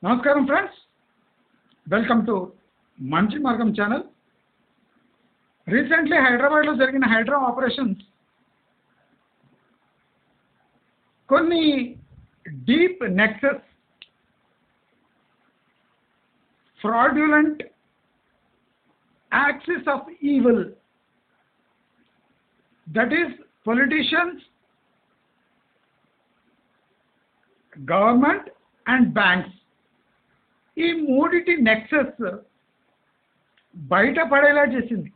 నమస్కారం friends, welcome to మంచి మార్గం ఛానల్. రీసెంట్లీ హైదరాబాద్లో జరిగిన హైడ్రా ఆపరేషన్స్ కొన్ని deep nexus, fraudulent axis of evil, that is politicians, government and banks, ఈ మూడిటి నెక్సెస్ బయటపడేలా చేసింది.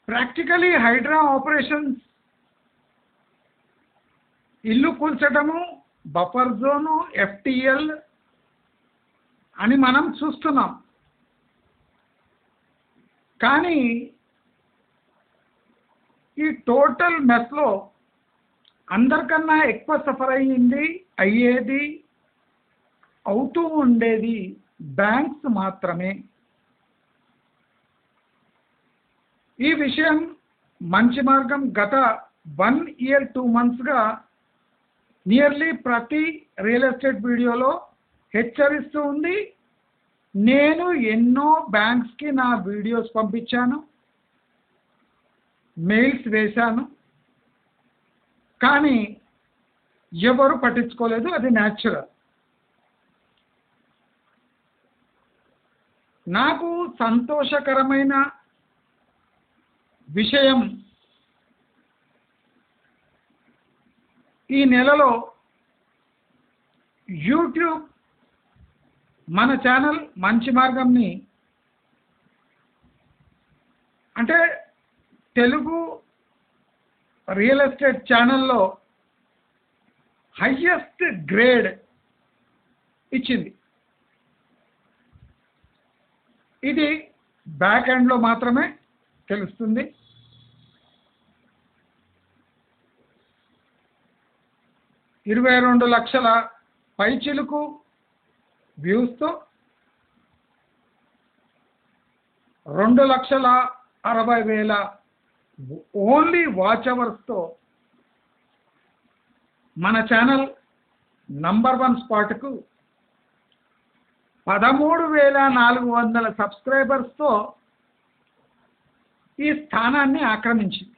ప్రాక్టికలీ హైడ్రా ఆపరేషన్స్ ఇల్లు కూల్చడము, బఫర్ జోను, ఎఫ్టిఎల్ అని మనం చూస్తున్నాం. కానీ ఈ టోటల్ మెస్లో అందరికన్నా ఎక్కువ సఫర్ అయ్యేది అవుతూ ఉండేది బ్యాంక్స్ మాత్రమే. ఈ విషయం మంచి మార్గం గత 1 year 2 monthsగా నియర్లీ ప్రతి రియల్ ఎస్టేట్ వీడియోలో హెచ్చరిస్తూ ఉంది. నేను ఎన్నో బ్యాంక్స్కి నా వీడియోస్ పంపించాను, మెయిల్స్ వేశాను, కానీ ఎవరు పట్టించుకోలేదు. అది న్యాచురల్. నాకు సంతోషకరమైన విషయం, ఈ నెలలో యూట్యూబ్ మన ఛానల్ మంచి మార్గంని, అంటే తెలుగు రియల్ ఎస్టేట్ ఛానల్లో హయ్యెస్ట్ గ్రేడ్ ఇచ్చింది. ఇది బ్యాక్ ఎండ్లో మాత్రమే తెలుస్తుంది. $22 లక్షల పైచిలుకు వ్యూస్తో, 2,60,000 ఓన్లీ వాచ్ అవర్స్తో మన ఛానల్ నంబర్ 1 స్పాట్కు, 13,400 సబ్స్క్రైబర్స్తో ఈ స్థానాన్ని ఆక్రమించింది.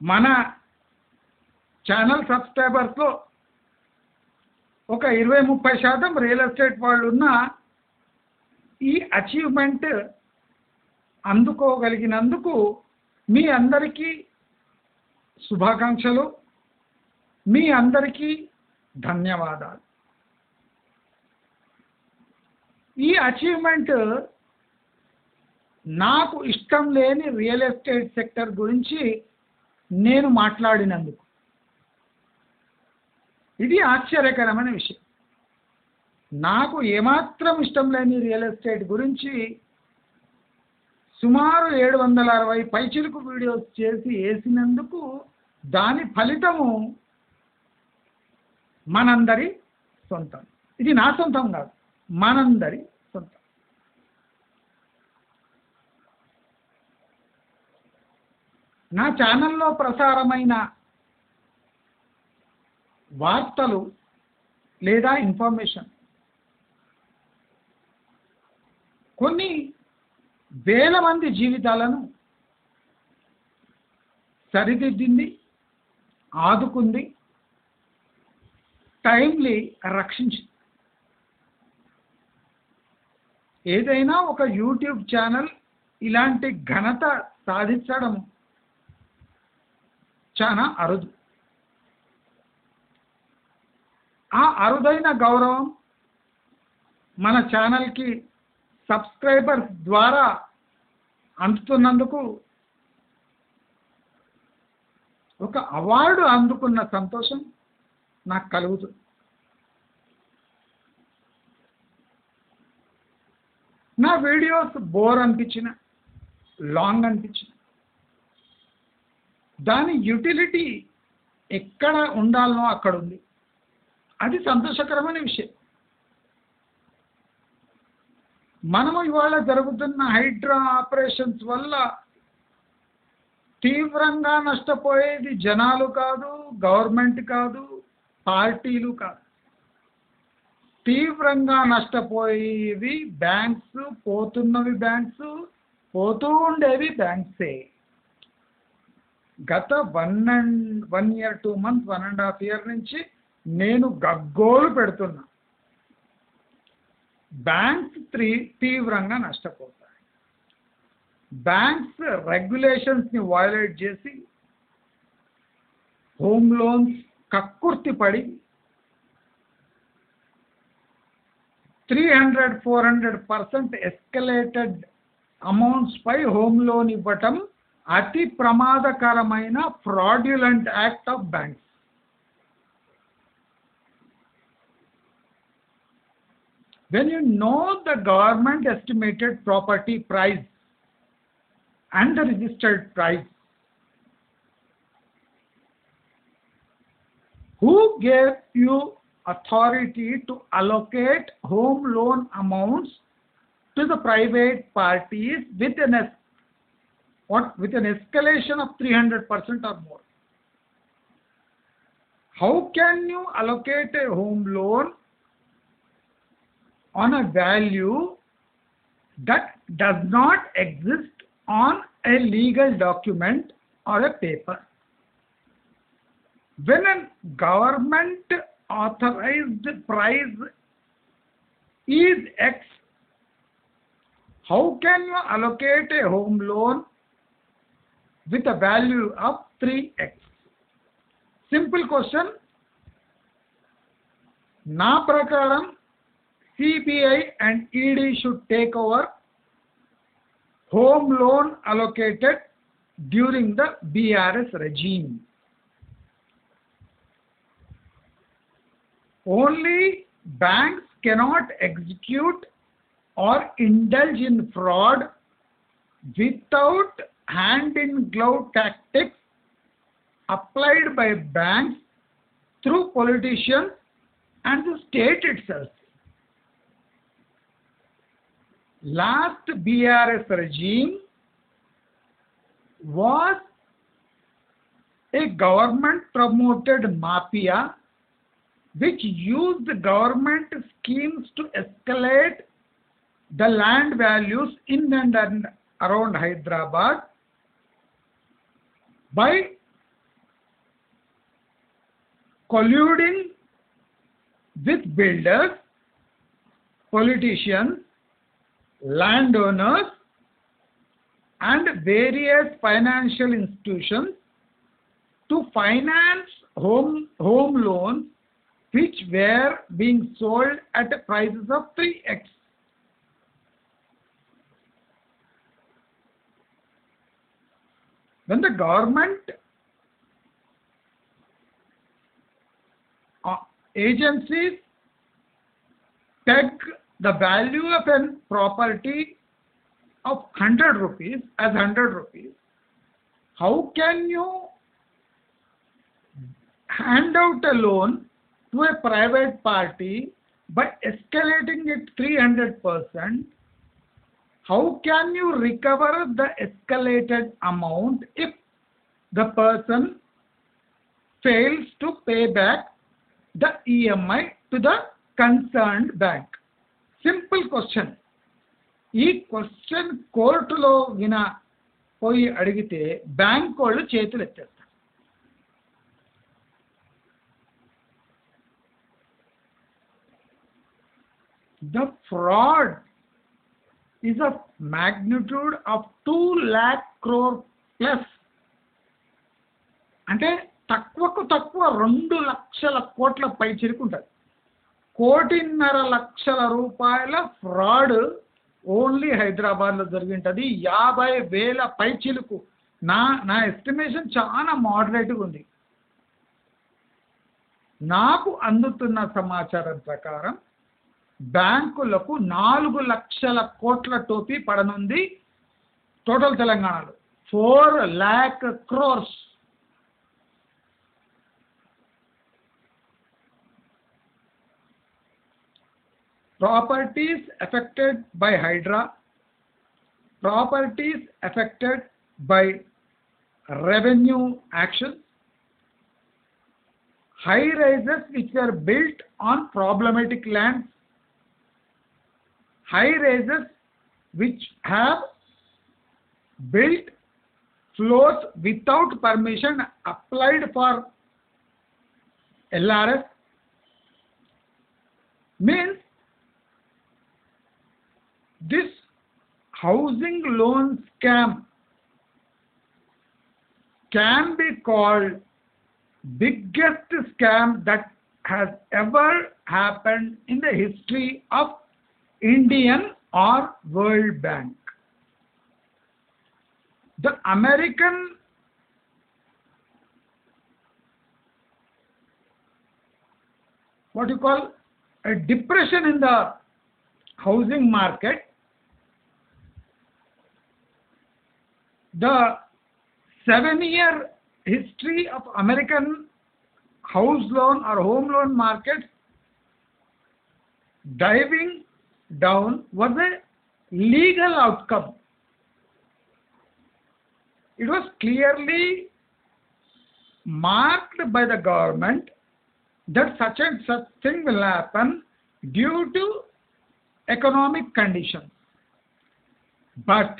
మన ఛానల్ సబ్స్క్రైబర్స్లో ఒక 20-30% రియల్ ఎస్టేట్ వాళ్ళు ఉన్న ఈ అచీవ్మెంట్ అందుకోగలిగినందుకు మీ అందరికీ శుభాకాంక్షలు, మీ అందరికీ ధన్యవాదాలు. ఈ అచీవ్మెంట్ నాకు ఇష్టం లేని రియల్ ఎస్టేట్ సెక్టర్ గురించి నేను మాట్లాడినందుకు. ఇది ఆశ్చర్యకరమైన విషయం. నాకు ఏమాత్రం ఇష్టం లేని రియల్ ఎస్టేట్ గురించి సుమారు 760 పైచిలుకు వీడియోస్ చేసి వేసినందుకు దాని ఫలితము మనందరి సొంతం. ఇది నా సొంతం కాదు, మనందరి సొంతం. నా ఛానల్లో ప్రసారమైన వార్తలు లేదా ఇన్ఫర్మేషన్ కొన్ని వేల మంది జీవితాలను సరిదిద్దింది, ఆదుకుంది, టైమ్లీ రక్షించింది. ఏదైనా ఒక యూట్యూబ్ ఛానల్ ఇలాంటి ఘనత సాధించడం చాలా అరుదు. ఆ అరుదైన గౌరవం మన ఛానల్కి సబ్స్క్రైబర్స్ ద్వారా అందుతున్నందుకు, ఒక అవార్డు అందుకున్న సంతోషం నాకు కలుగుతుంది. నా వీడియోస్ బోర్ అనిపించిన, లాంగ్ అనిపించిన, దాని యూటిలిటీ ఎక్కడ ఉండాలనో అక్కడ ఉంది. అది సంతోషకరమైన విషయం. మనము ఇవాళ జరుగుతున్న హైడ్రా ఆపరేషన్స్ వల్ల తీవ్రంగా నష్టపోయేది జనాలు కాదు, గవర్నమెంట్ కాదు, పార్టీలు కాదు. తీవ్రంగా నష్టపోయేవి బ్యాంక్స్, పోతున్నవి బ్యాంక్స్, పోతూ ఉండేవి బ్యాంక్సే. గత 1 year 2 months 1.5 year నుంచి నేను గగ్గోలు పెడుతున్నా. బ్యాంక్స్ తీవ్రంగా నష్టపోతాయి. బ్యాంక్స్ రెగ్యులేషన్స్ని వయలేట్ చేసి హోమ్ లోన్స్ కక్కుర్తి పడి 300-400% ఎస్కలేటెడ్ అమౌంట్స్ పై హోమ్ లోన్ ఇవ్వటం అతి ప్రమాదకరమైన fraudulent act of banks. When you know the government estimated property price and the registered price, who gave you authority to allocate home loan amounts to the private parties with an escalation of 300% or more? How can you allocate a home loan on a value that does not exist on a legal document or a paper? When a government authorized price is X, how can you allocate a home loan with a value of 3x? Simple question. Na prakaram CBI and ED should take over home loan allocated during the BRS regime. Only banks cannot execute or indulge in fraud without hand-in-glove tactics applied by banks through politicians and the state itself. Last BRS regime was a government promoted mafia which used government schemes to escalate the land values in and around Hyderabad by colluding with builders, politicians, landowners and various financial institutions to finance home loans which were being sold at prices of 3x. When the government agencies peg the value of a property of 100 rupees as 100 rupees, how can you hand out a loan to a private party by escalating it 300%? How can you recover the escalated amount if the person fails to pay back the EMI to the concerned bank? Simple question. ఈ question కోర్టులో పోయి అడిగితే bank వాళ్ళు చేతులు ఎత్తేస్తారు. The fraud is of magnitude of 2 lakh crore plus. అంటే తక్కువకు తక్కువ 2 లక్షల కోట్ల పై చిరుకుంటుంది. 1.5 లక్షల రూపాయల ఫ్రాడ్ ఓన్లీ హైదరాబాద్లో జరిగింటుంది. 50,000 పై చిలుకు. నా ఎస్టిమేషన్ చాలా మోడరేట్గా ఉంది. నాకు అందుతున్న సమాచారం ప్రకారం బ్యాంకులకు 4 లక్షల కోట్ల టోపీ పడనుంది. టోటల్ తెలంగాణలో 4 lakh crores. Properties affected by Hydra, properties affected by revenue actions, high rises which were built on problematic lands, high rises which have built floors without permission applied for LRS, means this housing loan scam can be called biggest scam that has ever happened in the history of Indian or World Bank. The American what you call a depression in the housing market, the 7-year history of American house loan or home loan market diving down was a legal outcome. It was clearly marked by the government that such and such thing will happen due to economic conditions. But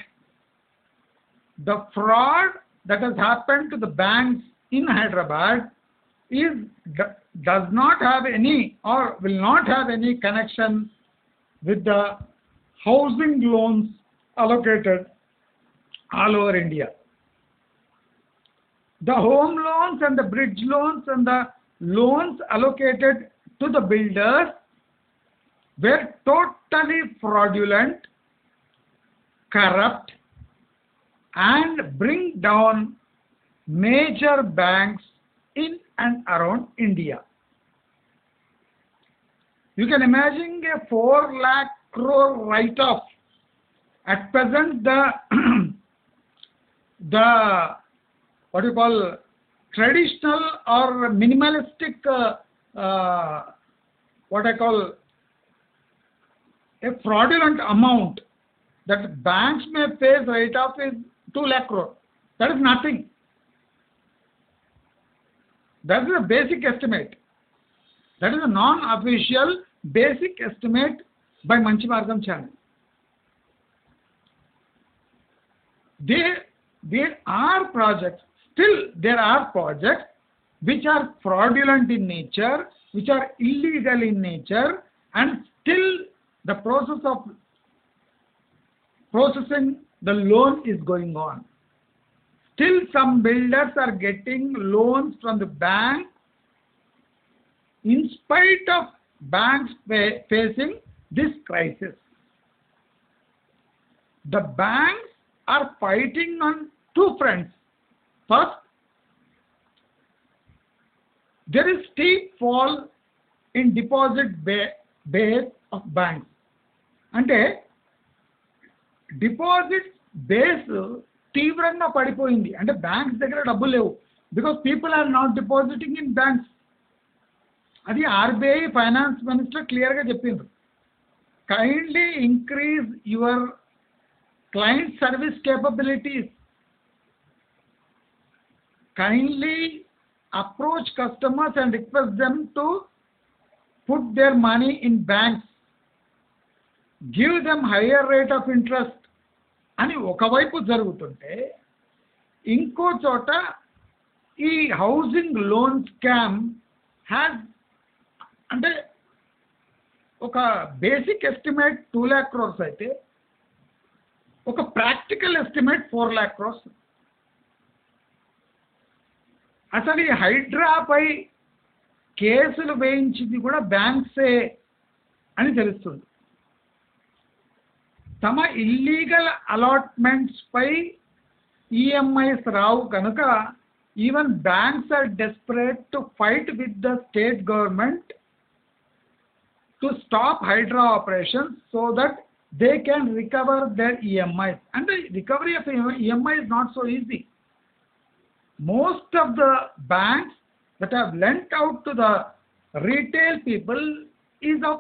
the fraud that has happened to the banks in Hyderabad does not have any or will not have any connection with the housing loans allocated all over India. The home loans and the bridge loans and the loans allocated to the builders were totally fraudulent, corrupt, and bring down major banks in and around India. You can imagine a 4 lakh crore write-off. At present, the what you call traditional or minimalistic what I call a fraudulent amount that banks may face write-off is 2 lakh crore. That is nothing. That is a basic estimate. That is a non-official basic estimate by Manchi Margam channel. There are projects, still there are projects which are fraudulent in nature, which are illegal in nature, and still the process of processing the loan is going on. Still some builders are getting loans from the bank in spite of banks facing this crisis. The banks are fighting on 2 fronts. First, there is steep fall in deposit base of banks. అంటే deposit base తీవ్రంగా పడిపోయింది. అంటే banks దగ్గర డబ్బులు లేవు. Because people are not depositing in banks. అది RBI finance minister క్లియర్గా చెప్పిండ్రు. Kindly increase your client service capabilities. Kindly approach customers and request them to put their money in banks. Give them higher rate of interest. అని ఒకవైపు జరుగుతుంటే ఇంకో చోట ఈ housing loan scam has అంటే ఒక బేసిక్ ఎస్టిమేట్ 2 lakh crores అయితే ఒక ప్రాక్టికల్ ఎస్టిమేట్ 4 lakh crores. అసలు ఈ హైడ్రాపై కేసులు వేయించింది కూడా బ్యాంక్సే అని తెలుస్తుంది. తమ ఇల్లీగల్ అలాట్మెంట్స్ పై ఈఎంఐస్ రావు కనుక even banks are desperate to fight with the state government to stop Hydraa operations so that they can recover their EMIs. And the recovery of EMI is not so easy. Most of the banks that have lent out to the retail people is of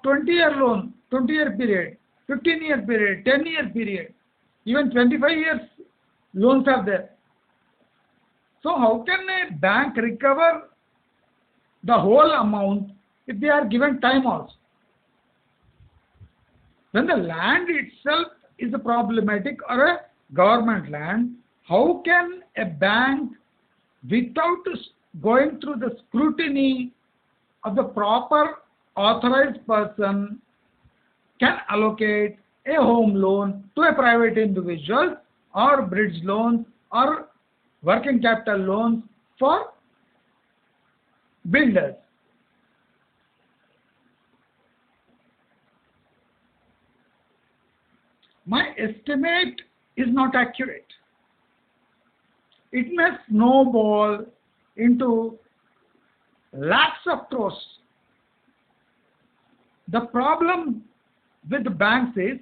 20-year loan, 20-year period, 15-year period, 10-year period, even 25 years loans are there. So how can a bank recover the whole amount if they are given time also? When the land itself is problematic or a government land, how can a bank, without going through the scrutiny of the proper authorized person, can allocate a home loan to a private individual or bridge loans or working capital loans for builders? My estimate is not accurate. It may snowball into lakhs of crores. The problem with the banks is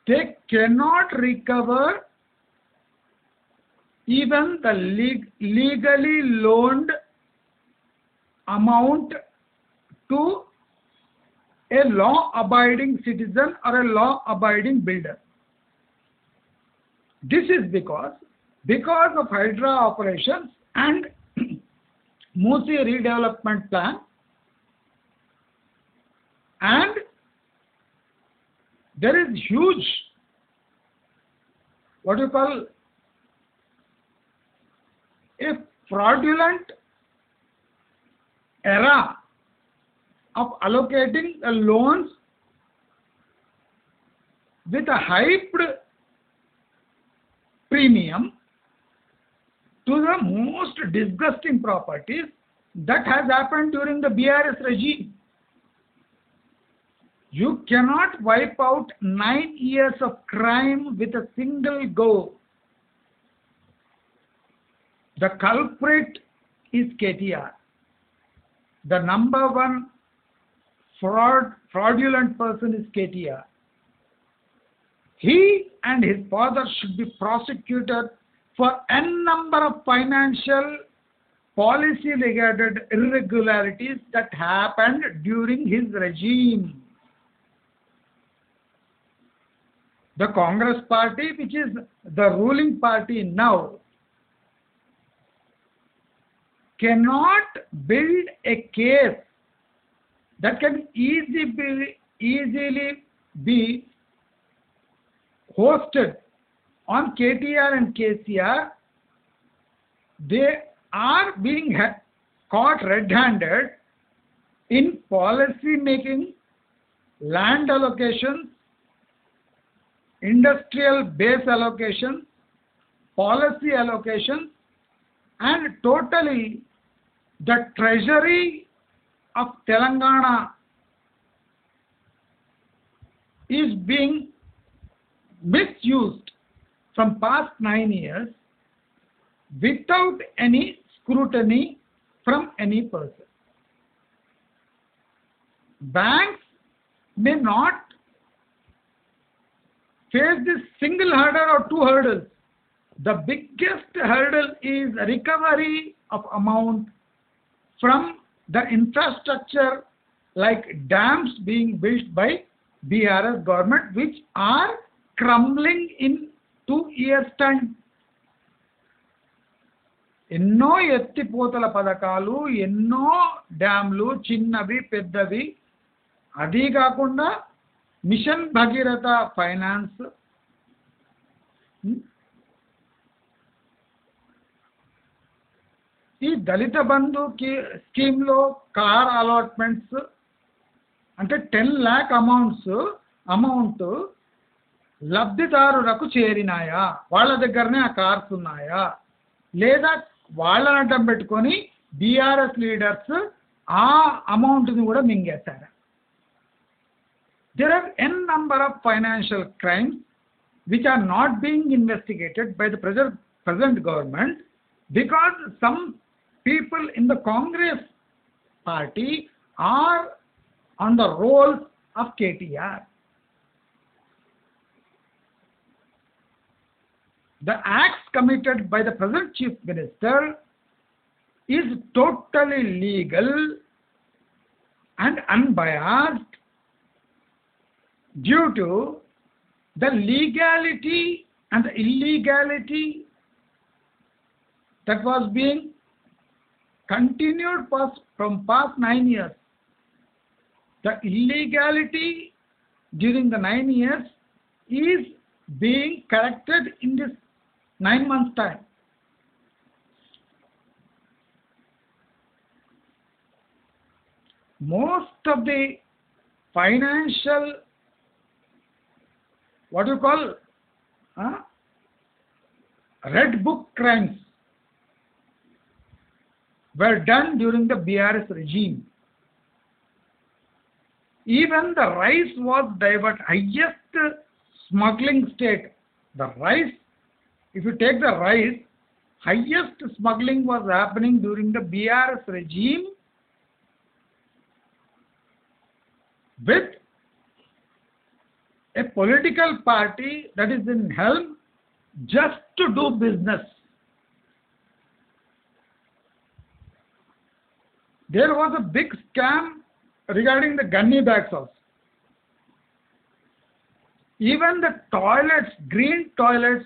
they cannot recover even the legally loaned amount to a law-abiding citizen or a law-abiding builder. This is because of Hydra operations and Musi redevelopment plan, and there is huge, what you call, a fraudulent era of allocating loans with a hyped premium to the most disgusting properties that has happened during the BRS regime. You cannot wipe out 9 years of crime with a single go. The culprit is KTR. The number one fraudulent person is KTR. He and his father should be prosecuted for n number of financial policy related irregularities that happened during his regime. The Congress party, which is the ruling party now, cannot build a case that can easily be hosted on KTR and KCR. They are being caught red-handed in policy making, land allocations, industrial base allocations, policy allocations, and totally the treasury of Telangana is being misused from past 9 years without any scrutiny from any person. Banks may not face this single hurdle or two hurdles. The biggest hurdle is recovery of amount from the infrastructure like dams being built by BRS government, which are crumbling in 2 years' time. ఎన్నో ఎత్తిపోతల పథకాలు, ఎన్నో డ్యామ్లు, చిన్నవి పెద్దవి, అది కాకుండా machine Bhagiratha finance, ఈ దళిత బంధు స్కీమ్లో కార్ అలాట్మెంట్స్ అంటే 10 lakh అమౌంట్ లబ్ధిదారులకు చేరినాయా, వాళ్ళ దగ్గరనే ఆ కార్స్ ఉన్నాయా, లేదా వాళ్ళని అడ్డం పెట్టుకొని బీఆర్ఎస్ లీడర్స్ ఆ అమౌంట్ని కూడా మింగేశారు. There are n number of financial crimes which are not being investigated by the present government because some people in the Congress party are on the rolls of KTR. The acts committed by the present Chief Minister is totally legal and unbiased due to the legality and the illegality that was being continued from past 9 years. The illegality during the 9 years is being corrected in this 9 months time. Most of the financial, what do you call, red book crimes were done during the BRS regime. Even the rice was diverted, highest smuggling state. The rice, if you take the rice, highest smuggling was happening during the BRS regime with a political party that is in helm just to do business. There was a big scam regarding the gunny bags also. Even the toilets, green toilets,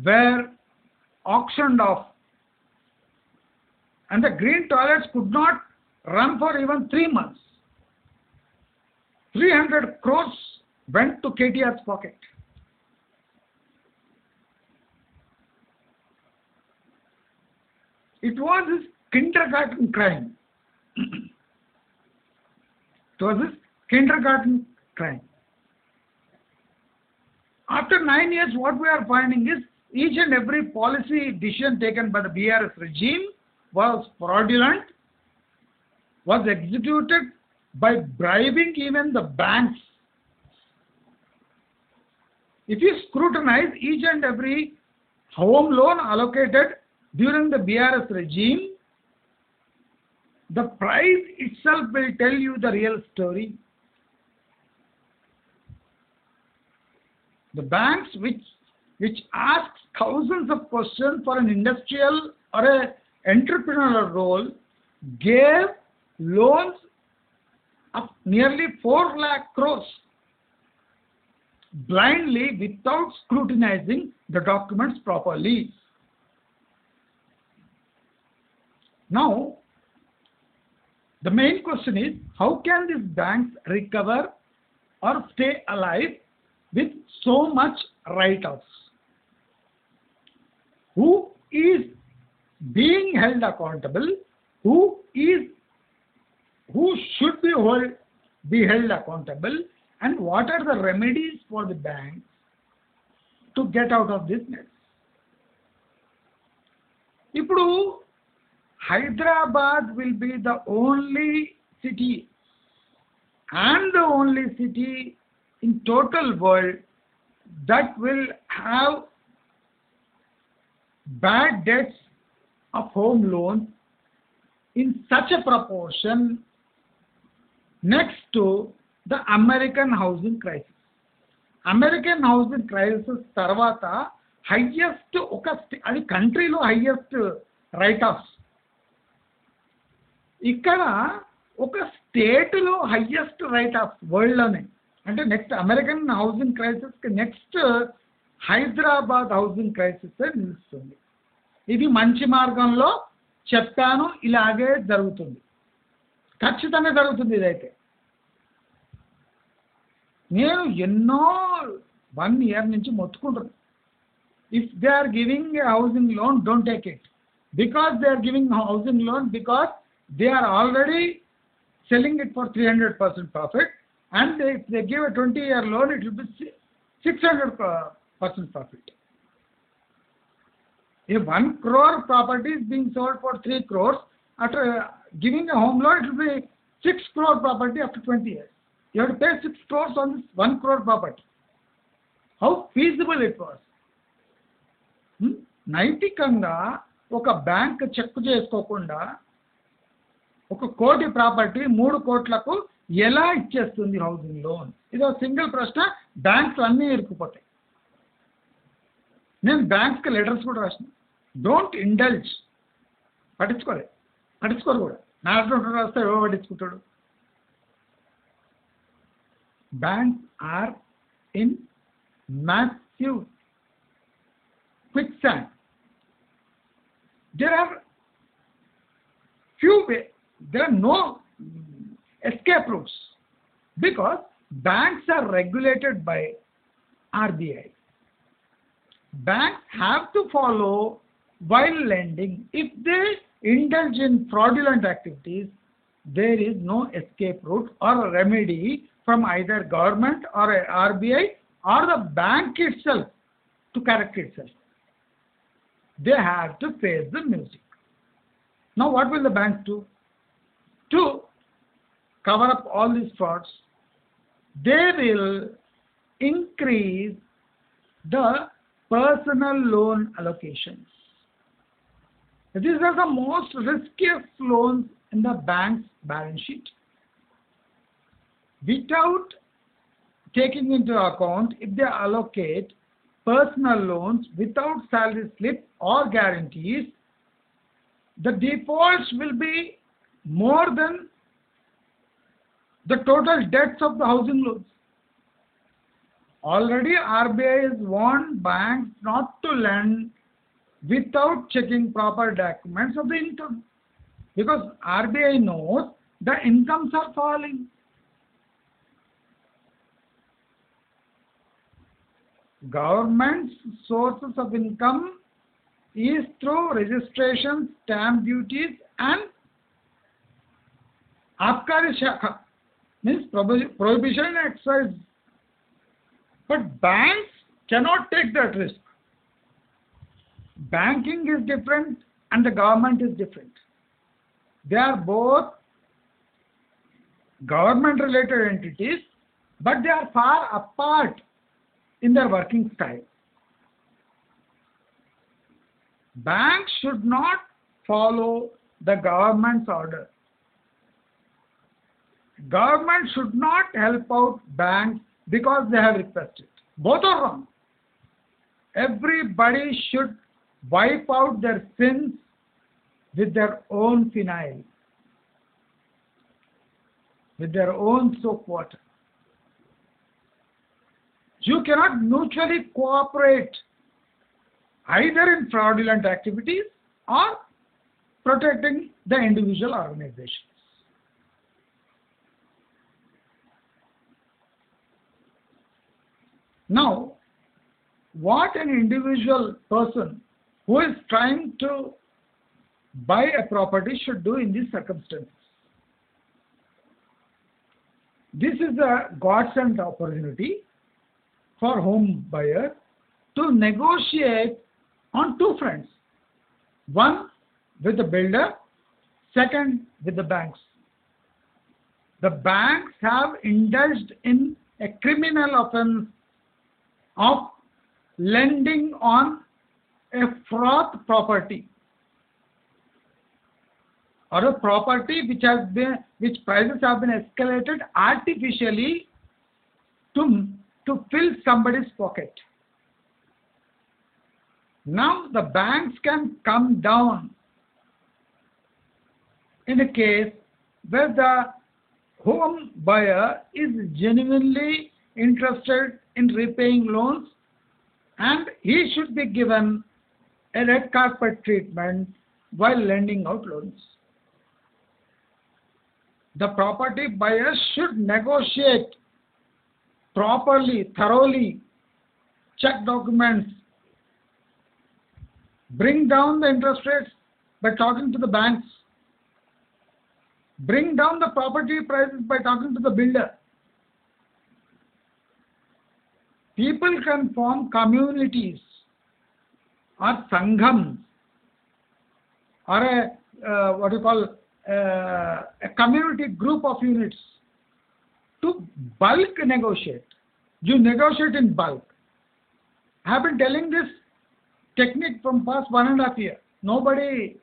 were auctioned off. And the green toilets could not run for even 3 months. 300 crores went to KTR's pocket. It was his kindergarten crime. It was his kindergarten crime. After 9 years, what we are finding is each and every policy decision taken by the BRS regime was fraudulent, was executed by bribing even the banks. If you scrutinize each and every home loan allocated during the BRS regime, the price itself will tell you the real story. The banks which asks thousands of questions for an industrial or a entrepreneurial role gave loans of nearly 4 lakh crores blindly without scrutinizing the documents properly. Now, the main question is, how can these banks recover or stay alive with so much write-offs? Who is being held accountable? Who should be held accountable? And what are the remedies for the banks to get out of this mess? ఇప్పుడు Hyderabad will be the only city and the only city in total world that will have bad debts of home loans in such a proportion next to the American housing crisis. American housing crisis tarvata highest అది కంట్రీలో highest write-offs. ఇక్కడ ఒక స్టేట్లో highest write-offs వరల్డ్లోనే. అంటే next American housing క్రైసిస్కి next Hyderabad housing crisis నిలుస్తుంది. ఇది మంచి మార్గంలో చెప్పాను, ఇలాగే జరుగుతుంది, ఖచ్చితంగా జరుగుతుంది. ఇదైతే నేను ఎన్నో 1 year నుంచి మొత్తుకుంటున్నాను. If they are giving a housing loan, don't take it. Because they are giving housing loan, because they are already selling it for 300% profit. And if they give a 20-year loan, it will be 600% profit. If 1 crore property is being sold for 3 crores, after giving a home loan, it will be 6 crore property after 20 years. You have to pay 6 crores on this 1 crore property. How feasible it was? నైతికంగా ఒక bank check చేసుకోకుండా 1 కోటి property 3 కోట్లకు ఎలా ఇచ్చేస్తుంది housing loan? ఇది ఒక single ప్రశ్న. బ్యాంక్స్ అన్నీ ఇరుక్కుపోతాయి. నేను బ్యాంక్స్కి లెటర్స్ కూడా రాసిన, డోంట్ ఇండల్జ్. పట్టించుకోరు కూడా. నా అటువంటి రాస్తే ఎవరు పట్టించుకుంటాడు? Banks are in massive quicksand. there are few way, there are no escape routes because banks are regulated by RBI. Banks have to follow while lending. If they indulge in fraudulent activities, there is no escape route or a remedy from either government or a RBI or the bank itself to correct itself. They have to face the music. Now what will the banks do? To cover up all these frauds, they will increase the personal loan allocations. These are the most riskiest loans in the bank's balance sheet. Without taking into account, if they allocate personal loans without salary slip or guarantees, the defaults will be more than the total debts of the housing loans. Already RBI has warned banks not to lend without checking proper documents of the income, because RBI knows the incomes are falling. Government's sources of income is through registration, stamp duties and Abkari Shakha, means prohibition and excise. But banks cannot take that risk. Banking is different and the government is different. They are both government related entities, but they are far apart in their working style. Banks should not follow the government's order. Government should not help out banks because they have requested. Both are wrong. Everybody should wipe out their sins with their own phenol, with their own soap water. You cannot mutually cooperate either in fraudulent activities or protecting the individual organizations. Now, what an individual person who is trying to buy a property should do in these circumstances? This is a godsend opportunity for home buyer to negotiate on two fronts. One with the builder, second with the banks. The banks have indulged in a criminal offense of lending on a froth property or a property which prices have been escalated artificially to fill somebody's pocket. Now the banks can come down in a case where the home buyer is genuinely interested in repaying loans and he should be given a red carpet treatment while lending out loans. The property buyer should negotiate properly, thoroughly, check documents, bring down the interest rates by talking to the banks, bring down the property prices by talking to the builder. People can form communities or sanghams or a community group of units to bulk negotiate. You negotiate in bulk. I have been telling this technique from past 1.5 years. Nobody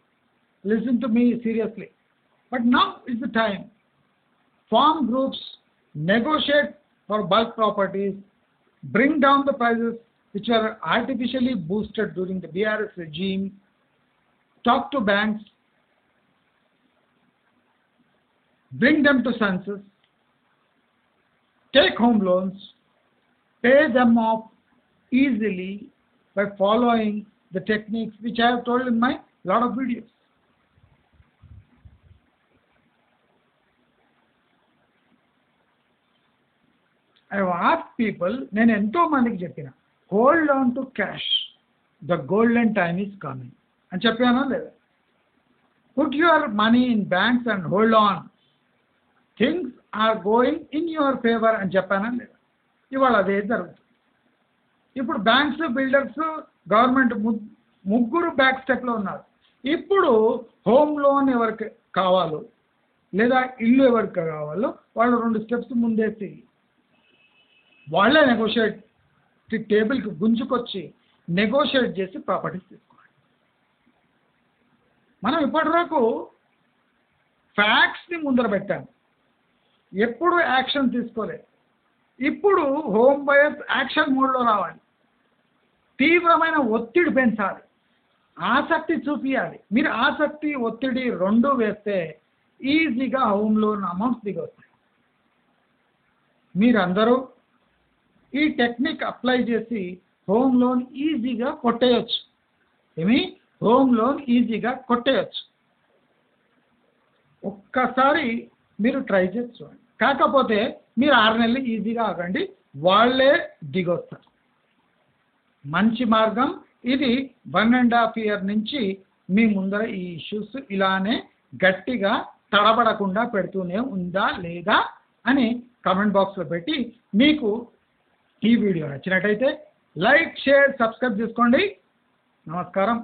listened to me seriously. But now is the time. Form groups, negotiate for bulk properties, bring down the prices which are artificially boosted during the BRS regime, talk to banks, bring them to senses, take home loans, pay them off easily by following the techniques which I have told in my lot of videos. I have asked people, నేను ఎంతో మందికి చెప్పిన, hold on to cash, the golden time is coming అని చెప్పానా లేదా? Put your money in banks and hold on, things are going in your favour అని చెప్పానా లేదా? ఇవాళ అదే జరుగుతుంది. ఇప్పుడు బ్యాంక్స్, బిల్డర్స్, గవర్నమెంట్ ముగ్గురు బ్యాక్ స్టెప్లో ఉన్నారు. ఇప్పుడు హోమ్ లోన్ ఎవరికి కావాలో లేదా ఇల్లు ఎవరికి కావాలో వాళ్ళు 2 స్టెప్స్ ముందేసి వాళ్ళే నెగోషియేట్ టేబుల్కి గుంజుకొచ్చి నెగోషియేట్ చేసి ప్రాపర్టీస్ తీసుకోవాలి. మనం ఇప్పటివరకు ఫ్యాక్ట్స్ని ముందర పెట్టాము, ఎప్పుడు యాక్షన్ తీసుకోలేదు. ఇప్పుడు హోమ్ బయర్స్ యాక్షన్ మోడ్లో రావాలి, తీవ్రమైన ఒత్తిడి పెంచాలి, ఆసక్తి చూపించాలి. మీరు ఆసక్తి, ఒత్తిడి 2 వేస్తే ఈజీగా హోమ్ లోన్ అమౌంట్స్ దిగొస్తాయి. మీరందరూ ఈ టెక్నిక్ అప్లై చేసి హోమ్ లోన్ ఈజీగా కొట్టేయచ్చు. హోమ్ లోన్ ఈజీగా కొట్టేయచ్చు. ఒక్కసారి మీరు ట్రై చేసి చూడండి. కాకపోతే మీరు 6 నెలలు ఈజీగా ఆగండి, వాళ్ళే దిగొస్తారు. మంచి మార్గం ఇది. 1.5 year నుంచి మీ ముందర ఈ ఇష్యూస్ ఇలానే గట్టిగా తడబడకుండా పెడుతూనే ఉందా లేదా అని కామెంట్ బాక్స్లో పెట్టి, మీకు ఈ వీడియో నచ్చినట్టయితే లైక్, షేర్, సబ్స్క్రైబ్ చేసుకోండి. నమస్కారం.